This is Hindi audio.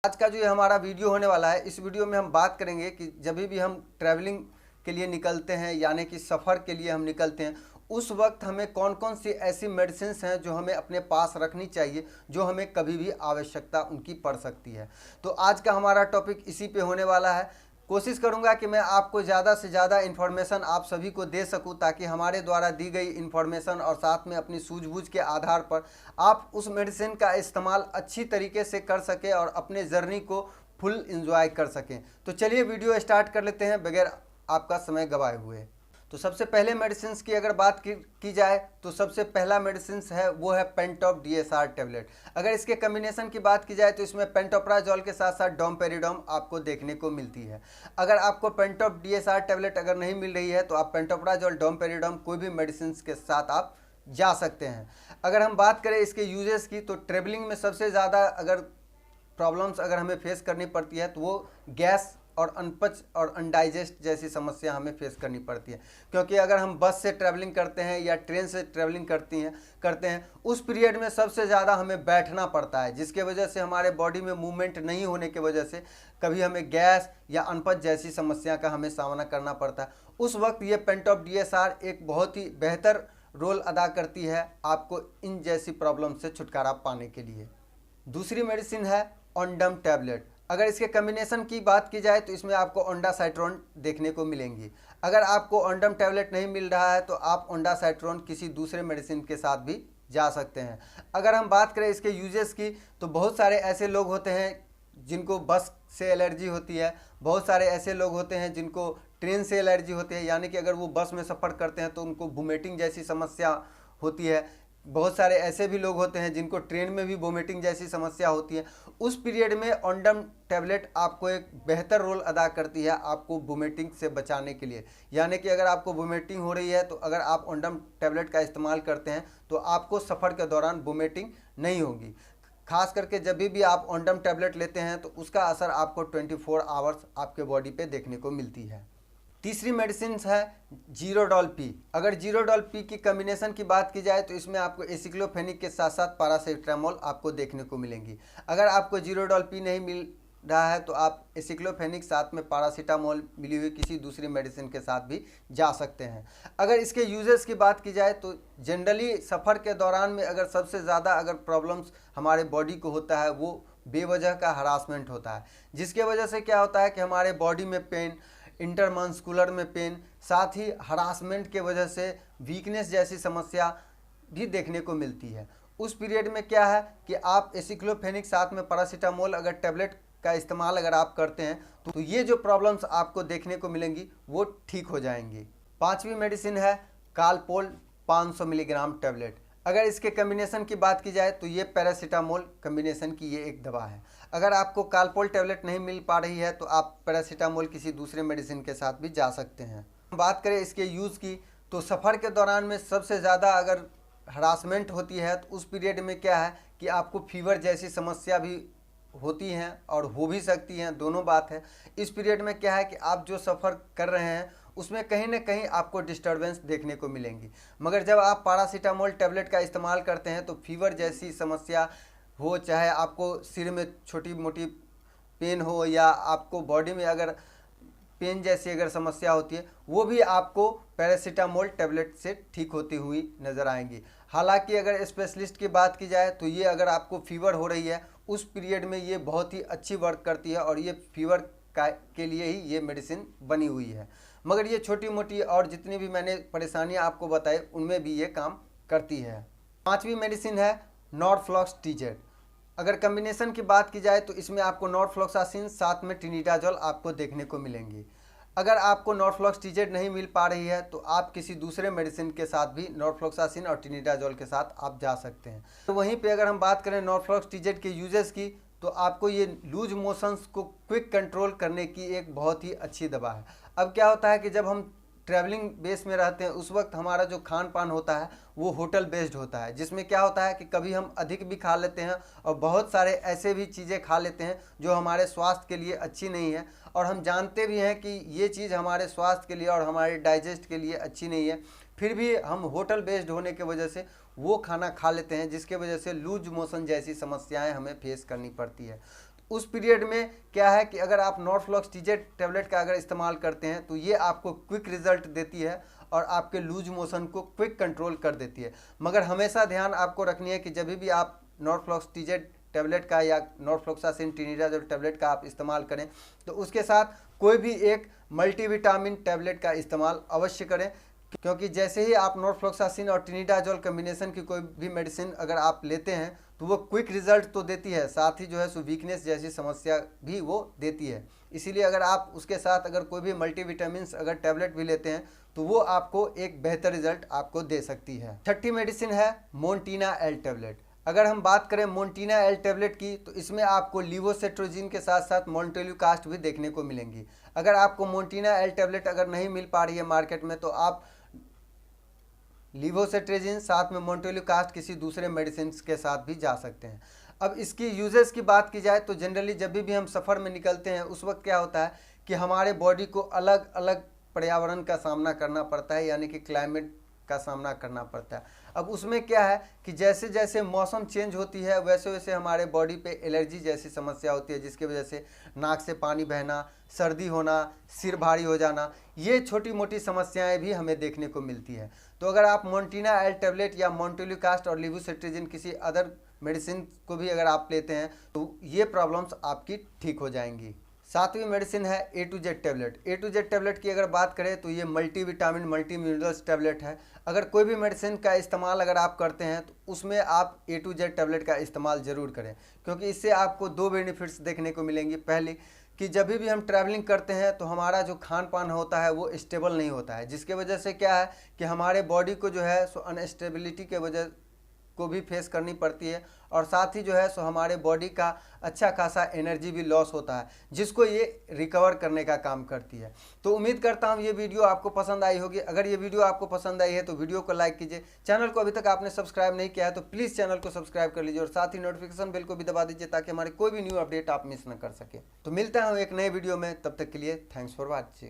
आज का जो ये हमारा वीडियो होने वाला है, इस वीडियो में हम बात करेंगे कि जब भी हम ट्रैवलिंग के लिए निकलते हैं यानी कि सफ़र के लिए हम निकलते हैं, उस वक्त हमें कौन कौन सी ऐसी मेडिसिन्स हैं जो हमें अपने पास रखनी चाहिए, जो हमें कभी भी आवश्यकता उनकी पड़ सकती है। तो आज का हमारा टॉपिक इसी पे होने वाला है। कोशिश करूंगा कि मैं आपको ज़्यादा से ज़्यादा इन्फॉर्मेशन आप सभी को दे सकूं, ताकि हमारे द्वारा दी गई इन्फॉर्मेशन और साथ में अपनी सूझबूझ के आधार पर आप उस मेडिसिन का इस्तेमाल अच्छी तरीके से कर सकें और अपने जर्नी को फुल एंजॉय कर सकें। तो चलिए वीडियो स्टार्ट कर लेते हैं बगैर आपका समय गवाए हुए। तो सबसे पहले मेडिसिन की अगर बात की जाए तो सबसे पहला मेडिसिन है वो है पेंटॉप डीएसआर टैबलेट। अगर इसके कम्बिनेशन की बात की जाए तो इसमें पेंटोप्राजोल के साथ साथ डोमपेरिडोम आपको देखने को मिलती है। अगर आपको पेंटॉप डीएसआर टैबलेट अगर नहीं मिल रही है तो आप पेंटोप्राजोल डोमपेरिडोम कोई भी मेडिसिन के साथ आप जा सकते हैं। अगर हम बात करें इसके यूजेस की तो ट्रेवलिंग में सबसे ज़्यादा अगर प्रॉब्लम्स अगर हमें फेस करनी पड़ती है तो वो गैस और अनपच और अनडाइजेस्ट जैसी समस्या हमें फेस करनी पड़ती है। क्योंकि अगर हम बस से ट्रैवलिंग करते हैं या ट्रेन से ट्रैवलिंग करते हैं उस पीरियड में सबसे ज़्यादा हमें बैठना पड़ता है, जिसके वजह से हमारे बॉडी में मूवमेंट नहीं होने की वजह से कभी हमें गैस या अनपच जैसी समस्या का हमें सामना करना पड़ता है। उस वक्त ये पेंटॉप डीएसआर एक बहुत ही बेहतर रोल अदा करती है आपको इन जैसी प्रॉब्लम से छुटकारा पाने के लिए। दूसरी मेडिसिन है ओंडम टैबलेट। अगर इसके कम्बिनेशन की बात की जाए तो इसमें आपको ओंडासाइट्रोन देखने को मिलेंगी। अगर आपको ओंडम टैबलेट नहीं मिल रहा है तो आप ओंडासाइट्रोन किसी दूसरे मेडिसिन के साथ भी जा सकते हैं। अगर हम बात करें इसके यूजेस की तो बहुत सारे ऐसे लोग होते हैं जिनको बस से एलर्जी होती है, बहुत सारे ऐसे लोग होते हैं जिनको ट्रेन से एलर्जी होती है, यानी कि अगर वो बस में सफ़र करते हैं तो उनको वोमिटिंग जैसी समस्या होती है। बहुत सारे ऐसे भी लोग होते हैं जिनको ट्रेन में भी वोमिटिंग जैसी समस्या होती है। उस पीरियड में ओंडम टैबलेट आपको एक बेहतर रोल अदा करती है आपको वोमिटिंग से बचाने के लिए। यानी कि अगर आपको वोमिटिंग हो रही है तो अगर आप ओंडम टैबलेट का इस्तेमाल करते हैं तो आपको सफ़र के दौरान वोमिटिंग नहीं होगी। खास करके जब भी आप ओंडम टैबलेट लेते हैं तो उसका असर आपको 24 आवर्स आपके बॉडी पे देखने को मिलती है। तीसरी मेडिसिन है जीरोडॉल पी। अगर जीरोडॉल पी की कम्बिनेशन की बात की जाए तो इसमें आपको एसिक्लोफेनिक के साथ साथ पैरासीटामोल आपको देखने को मिलेंगी। अगर आपको जीरोडॉल पी नहीं मिल रहा है तो आप एसिक्लोफेनिक साथ में पैरासीटामोल मिली हुई किसी दूसरी मेडिसिन के साथ भी जा सकते हैं। अगर इसके यूजेस की बात की जाए तो जनरली सफ़र के दौरान में अगर सबसे ज़्यादा अगर प्रॉब्लम्स हमारे बॉडी को होता है वो बेवजह का हरासमेंट होता है, जिसके वजह से क्या होता है कि हमारे बॉडी में पेन, इंटरमस्कुलर में पेन, साथ ही हरासमेंट के वजह से वीकनेस जैसी समस्या भी देखने को मिलती है। उस पीरियड में क्या है कि आप एसिक्लोफेनिक साथ में पैरासीटामोल अगर टैबलेट का इस्तेमाल अगर आप करते हैं तो ये जो प्रॉब्लम्स आपको देखने को मिलेंगी वो ठीक हो जाएंगी। पांचवी मेडिसिन है कालपोल 500 मिलीग्राम टैबलेट। अगर इसके कम्बिनेशन की बात की जाए तो ये पैरासीटामोल कम्बिनेशन की ये एक दवा है। अगर आपको कालपोल टैबलेट नहीं मिल पा रही है तो आप पैरासीटामोल किसी दूसरे मेडिसिन के साथ भी जा सकते हैं। बात करें इसके यूज़ की तो सफ़र के दौरान में सबसे ज़्यादा अगर हरासमेंट होती है तो उस पीरियड में क्या है कि आपको फीवर जैसी समस्या भी होती हैं और हो भी सकती हैं, दोनों बात है। इस पीरियड में क्या है कि आप जो सफ़र कर रहे हैं उसमें कहीं ना कहीं आपको डिस्टर्बेंस देखने को मिलेंगी, मगर जब आप पैरासीटामोल टैबलेट का इस्तेमाल करते हैं तो फीवर जैसी समस्या हो, चाहे आपको सिर में छोटी मोटी पेन हो या आपको बॉडी में अगर पेन जैसी अगर समस्या होती है, वो भी आपको पैरासीटामोल टैबलेट से ठीक होती हुई नज़र आएंगी। हालांकि अगर स्पेशलिस्ट की बात की जाए तो ये अगर आपको फीवर हो रही है उस पीरियड में ये बहुत ही अच्छी वर्क करती है और ये फीवर के लिए ही ये मेडिसिन बनी हुई है। मगर ये छोटी मोटी और जितनी भी मैंने परेशानियां आपको बताई उनमें भी ये काम करती है। पांचवी मेडिसिन है नॉरफ्लॉक्सासिन। अगर कम्बिनेशन की बात की जाए तो इसमें आपको नॉरफ्लॉक्सासिन साथ में ट्रिनिडाजोल आपको देखने को मिलेंगी। अगर आपको नॉरफ्लॉक्सासिन नहीं मिल पा रही है तो आप किसी दूसरे मेडिसिन के साथ भी नॉरफ्लॉक्सासिन और ट्रिनिडाजोल के साथ आप जा सकते हैं। तो वहीं पे अगर हम बात करें नॉरफ्लॉक्सासिन के यूजेस की तो आपको ये लूज मोशंस को क्विक कंट्रोल करने की एक बहुत ही अच्छी दवा है। अब क्या होता है कि जब हम ट्रैवलिंग बेस में रहते हैं उस वक्त हमारा जो खान पान होता है वो होटल बेस्ड होता है, जिसमें क्या होता है कि कभी हम अधिक भी खा लेते हैं और बहुत सारे ऐसे भी चीज़ें खा लेते हैं जो हमारे स्वास्थ्य के लिए अच्छी नहीं है, और हम जानते भी हैं कि ये चीज़ हमारे स्वास्थ्य के लिए और हमारे डाइजेस्ट के लिए अच्छी नहीं है, फिर भी हम होटल बेस्ड होने की वजह से वो खाना खा लेते हैं, जिसके वजह से लूज मोशन जैसी समस्याएं हमें फेस करनी पड़ती है। उस पीरियड में क्या है कि अगर आप नॉर्फ्लॉक्स टीजे टैबलेट का अगर इस्तेमाल करते हैं तो ये आपको क्विक रिजल्ट देती है और आपके लूज मोशन को क्विक कंट्रोल कर देती है। मगर हमेशा ध्यान आपको रखनी है कि जब भी आप नॉर्फ्लॉक्स टीजे टैबलेट का या नॉर्फ्लॉक्सासिन ट्रिनिडाजोल टैबलेट का आप इस्तेमाल करें तो उसके साथ कोई भी एक मल्टीविटामिन टैबलेट का इस्तेमाल अवश्य करें, क्योंकि जैसे ही आप नॉर्फ्लॉक्सासिन और ट्रिनिडाजोल कम्बिनेशन की कोई भी मेडिसिन अगर आप लेते हैं तो वो क्विक रिजल्ट तो देती है, साथ ही जो है सो वीकनेस जैसी समस्या भी वो देती है। इसीलिए अगर आप उसके साथ अगर कोई भी मल्टीविटामिन्स अगर टैबलेट भी लेते हैं तो वो आपको एक बेहतर रिजल्ट आपको दे सकती है। छठी मेडिसिन है मोन्टीना एल टैबलेट। अगर हम बात करें मोन्टीना एल टैबलेट की तो इसमें आपको लीवोसेट्रोजिन के साथ साथ मोन्टेल्यूकास्ट भी देखने को मिलेंगी। अगर आपको मोन्टीना एल टैबलेट अगर नहीं मिल पा रही है मार्केट में तो आप लीवोसेट्रोजिन साथ में मोन्टेल्यूकास्ट किसी दूसरे मेडिसिन के साथ भी जा सकते हैं। अब इसकी यूजेस की बात की जाए तो जनरली जब भी हम सफ़र में निकलते हैं उस वक्त क्या होता है कि हमारे बॉडी को अलग अलग पर्यावरण का सामना करना पड़ता है, यानी कि क्लाइमेट का सामना करना पड़ता है। अब उसमें क्या है कि जैसे जैसे मौसम चेंज होती है वैसे वैसे हमारे बॉडी पे एलर्जी जैसी समस्या होती है, जिसकी वजह से नाक से पानी बहना, सर्दी होना, सिर भारी हो जाना, ये छोटी मोटी समस्याएं भी हमें देखने को मिलती है। तो अगर आप मोन्टीना एल टैबलेट या मोन्टेल्यूकास्ट और लीवोसेट्रोजिन किसी अदर मेडिसिन को भी अगर आप लेते हैं तो ये प्रॉब्लम्स आपकी ठीक हो जाएंगी। सातवीं मेडिसिन है A to Z tablet. A to Z tablet की अगर बात करें तो ये मल्टीविटामिन मल्टी मिनरल्स टैबलेट है। अगर कोई भी मेडिसिन का इस्तेमाल अगर आप करते हैं तो उसमें आप ए टू जेड टैबलेट का इस्तेमाल ज़रूर करें, क्योंकि इससे आपको दो बेनिफिट्स देखने को मिलेंगी। पहले कि जब भी हम ट्रैवलिंग करते हैं तो हमारा जो खान पान होता है वो स्टेबल नहीं होता है, जिसके वजह से क्या है कि हमारे बॉडी को जो है सो अनस्टेबिलिटी के वजह को भी फेस करनी पड़ती है, और साथ ही जो है सो हमारे बॉडी का अच्छा खासा एनर्जी भी लॉस होता है, जिसको ये रिकवर करने का काम करती है। तो उम्मीद करता हूँ ये वीडियो आपको पसंद आई होगी। अगर ये वीडियो आपको पसंद आई है तो वीडियो को लाइक कीजिए। चैनल को अभी तक आपने सब्सक्राइब नहीं किया है तो प्लीज़ चैनल को सब्सक्राइब कर लीजिए और साथ ही नोटिफिकेशन बेल को भी दबा दीजिए ताकि हमारे कोई भी न्यू अपडेट आप मिस न कर सके। तो मिलते हैं एक नए वीडियो में, तब तक के लिए थैंक्स फॉर वॉचिंग।